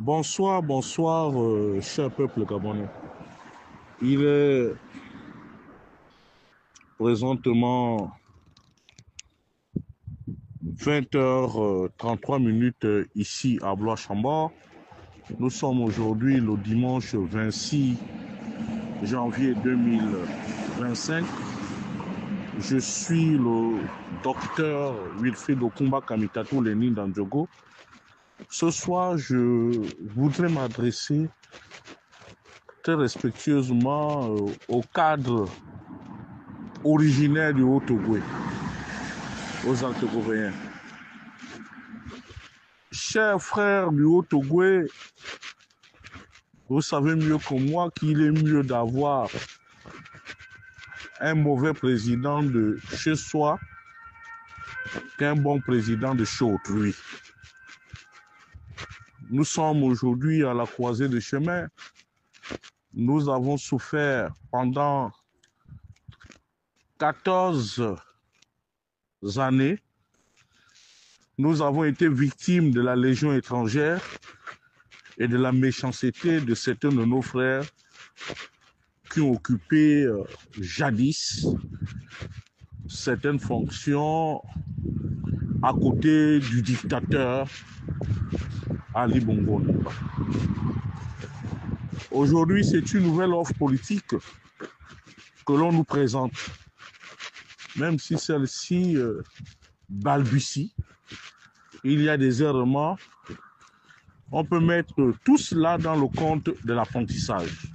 Bonsoir, bonsoir, cher peuple gabonais. Il est présentement 20h33 ici à Blois-Chambord. Nous sommes aujourd'hui le dimanche 26 janvier 2025. Je suis le docteur Wilfried Okumba Kamitatou Lénine Dandjogo. Ce soir, je voudrais m'adresser très respectueusement au cadre originaire du Haut-Ogooué, aux Antégovéens. Chers frères du Haut-Ogooué, vous savez mieux que moi qu'il est mieux d'avoir un mauvais président de chez soi qu'un bon président de chez autrui. Nous sommes aujourd'hui à la croisée de chemin. Nous avons souffert pendant 14 années. Nous avons été victimes de la Légion étrangère et de la méchanceté de certains de nos frères qui ont occupé jadis certaines fonctions à côté du dictateur Ali Bongo. Aujourd'hui, c'est une nouvelle offre politique que l'on nous présente, même si celle-ci balbutie. Il y a des errements. On peut mettre tout cela dans le compte de l'apprentissage.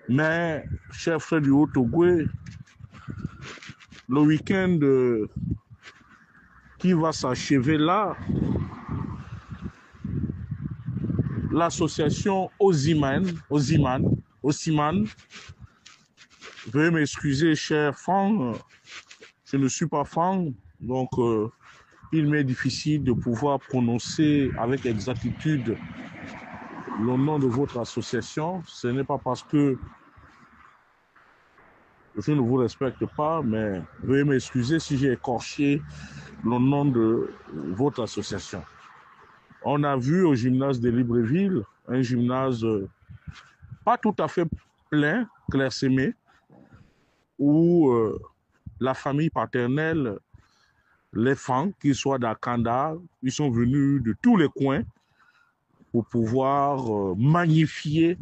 Mais, chers frères du Haut-Ogooué, le week-end qui va s'achever là, l'association Osiman, veuillez m'excuser, cher Franck, je ne suis pas Franck, donc il m'est difficile de pouvoir prononcer avec exactitude le nom de votre association. Ce n'est pas parce que je ne vous respecte pas, mais veuillez m'excuser si j'ai écorché le nom de votre association. On a vu au gymnase de Libreville, un gymnase pas tout à fait plein, clairsemé, où la famille paternelle, les fans, qu'ils soient d'Akanda, ils sont venus de tous les coins pour pouvoir magnifier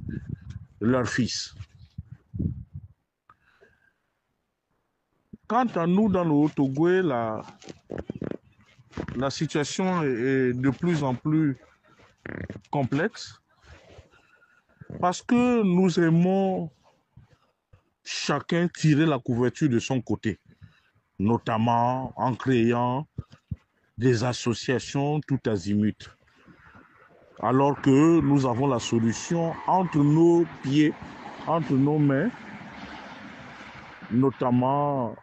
leur fils. Quant à nous, dans le Haut-Ogooué, la situation est de plus en plus complexe parce que nous aimons chacun tirer la couverture de son côté, notamment en créant des associations tout azimut, alors que nous avons la solution entre nos pieds, entre nos mains, notamment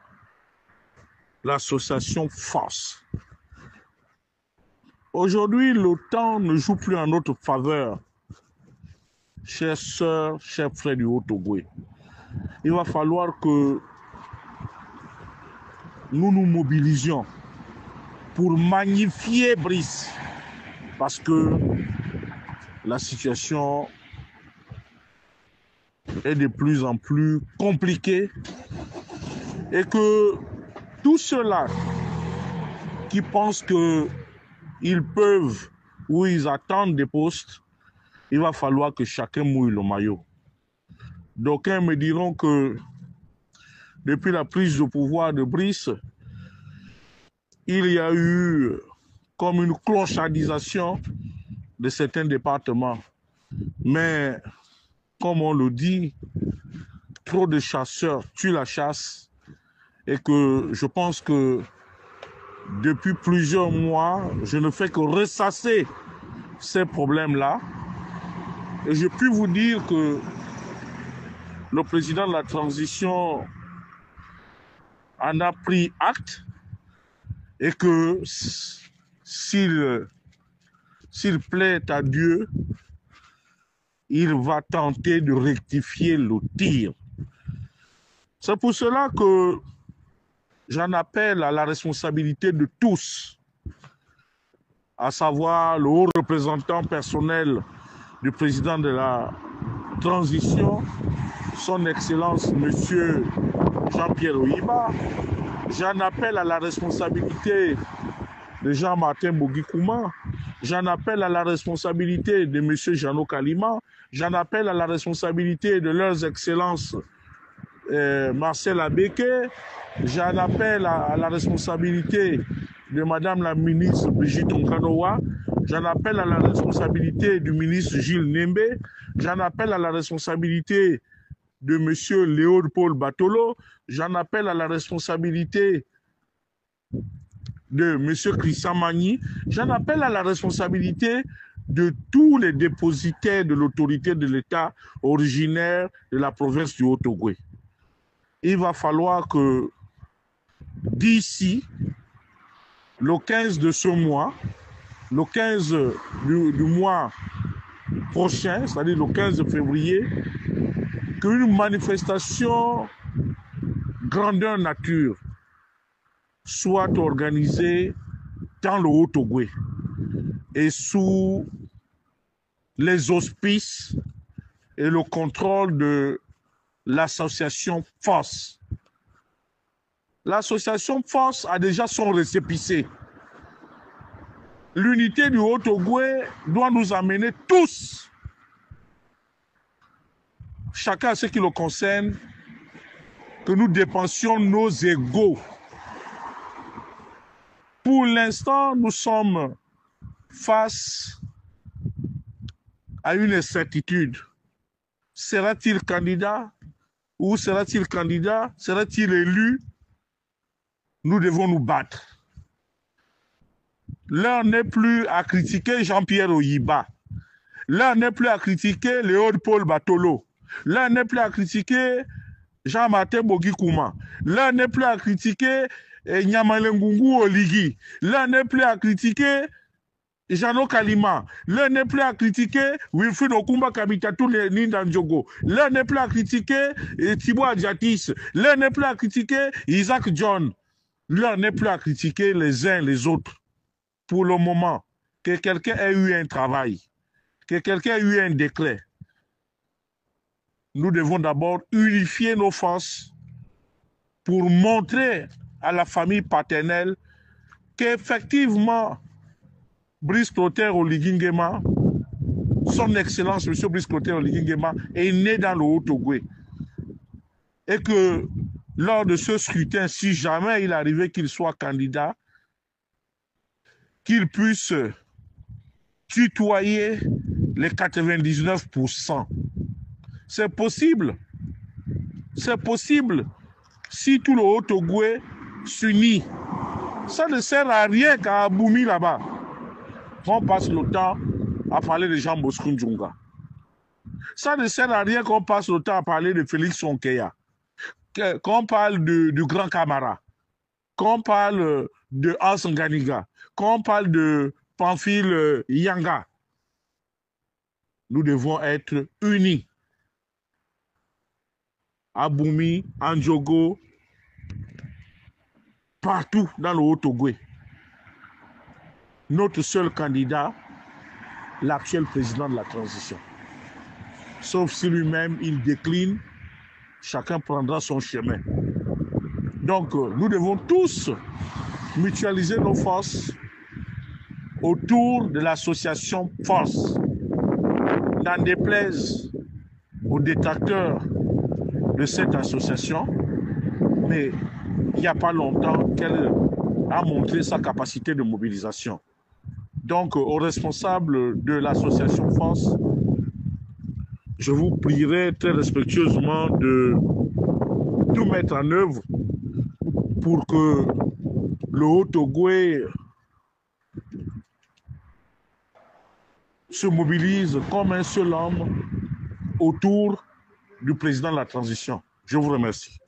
l'association Force. Aujourd'hui, le temps ne joue plus en notre faveur, chères sœurs, chers frères du Haut-Ogooué. Il va falloir que nous nous mobilisions pour magnifier Brice, parce que la situation est de plus en plus compliquée et que tous ceux-là qui pensent qu'ils peuvent ou ils attendent des postes, il va falloir que chacun mouille le maillot. D'aucuns me diront que depuis la prise de pouvoir de Brice, il y a eu comme une clochardisation de certains départements. Mais, comme on le dit, trop de chasseurs tuent la chasse et que je pense que depuis plusieurs mois, je ne fais que ressasser ces problèmes-là. Et je puis vous dire que le président de la transition en a pris acte et que s'il plaît à Dieu, il va tenter de rectifier le tir. C'est pour cela que j'en appelle à la responsabilité de tous, à savoir le haut représentant personnel du président de la transition, son Excellence Monsieur Jean-Pierre Oyiba. J'en appelle à la responsabilité de Jean-Martin Bogi-Kouma. J'en appelle à la responsabilité de M. Jeannot Kalima. J'en appelle à la responsabilité de leurs excellences Marcel Abeke. J'en appelle à la responsabilité de Madame la ministre Brigitte Onkanoa. J'en appelle à la responsabilité du ministre Gilles Nembe. J'en appelle à la responsabilité de M. Léopold Batolo. J'en appelle à la responsabilité de M. Christian Magny. J'en appelle à la responsabilité de tous les dépositaires de l'autorité de l'État originaire de la province du Haut-Ogooué. Il va falloir que d'ici le 15 de ce mois, le 15 du mois prochain, c'est-à-dire le 15 février, qu'une manifestation grandeur nature soit organisée dans le Haut-Ogooué et sous les auspices et le contrôle de l'association FOSS. L'association FOSS a déjà son récépissé. L'unité du Haut-Ogooué doit nous amener tous, chacun à ce qui le concerne, que nous dépensions nos égaux. Pour l'instant, nous sommes face à une incertitude. Sera-t-il candidat? Ou sera-t-il candidat? Sera-t-il élu? Nous devons nous battre. L'heure n'est plus à critiquer Jean-Pierre Oyiba. L'heure n'est plus à critiquer Léopold Batolo. L'heure n'est plus à critiquer Jean-Martin Bogi-Kouma. L'heure n'est plus à critiquer Nyamalengungu Oligi. L'heure n'est plus à critiquer Jeannot Kalima. L'heure n'est plus à critiquer Wilfried Okumba Kamitatou Nindandjogo. L'heure n'est plus à critiquer Thibaut Adjatis. L'heure n'est plus à critiquer Isaac John. L'heure n'est plus à critiquer les uns les autres. Pour le moment, que quelqu'un ait eu un travail, que quelqu'un ait eu un décret, nous devons d'abord unifier nos forces pour montrer à la famille paternelle qu'effectivement, Brice Clotaire Oligui Nguema, son Excellence M. Brice Clotaire Oligui Nguema, est né dans le Haut-Ogooué. Et que lors de ce scrutin, si jamais il arrivait qu'il soit candidat, qu'il puisse tutoyer les 99%. C'est possible. C'est possible si tout le Haut-Ogooué s'unit. Ça ne sert à rien qu'à Aboumi là-bas. On passe le temps à parler de Jean Bosco Ndjunga. Ça ne sert à rien qu'on passe le temps à parler de Félix Onkeya. Qu'on parle du Grand Camara. Qu'on parle de Hans Nganiga. Qu'on parle de Pamphile Yanga. Nous devons être unis. Aboumi, Andjogo, partout dans le Haut-Ogooué. Notre seul candidat, l'actuel président de la transition. Sauf si lui-même, il décline, chacun prendra son chemin. Donc, nous devons tous mutualiser nos forces autour de l'association FOSS. N'en déplaise aux détracteurs de cette association, mais il n'y a pas longtemps qu'elle a montré sa capacité de mobilisation. Donc, aux responsables de l'association FOSS, je vous prierai très respectueusement de tout mettre en œuvre pour que le Haut-Ogooué se mobilise comme un seul homme autour du président de la transition. Je vous remercie.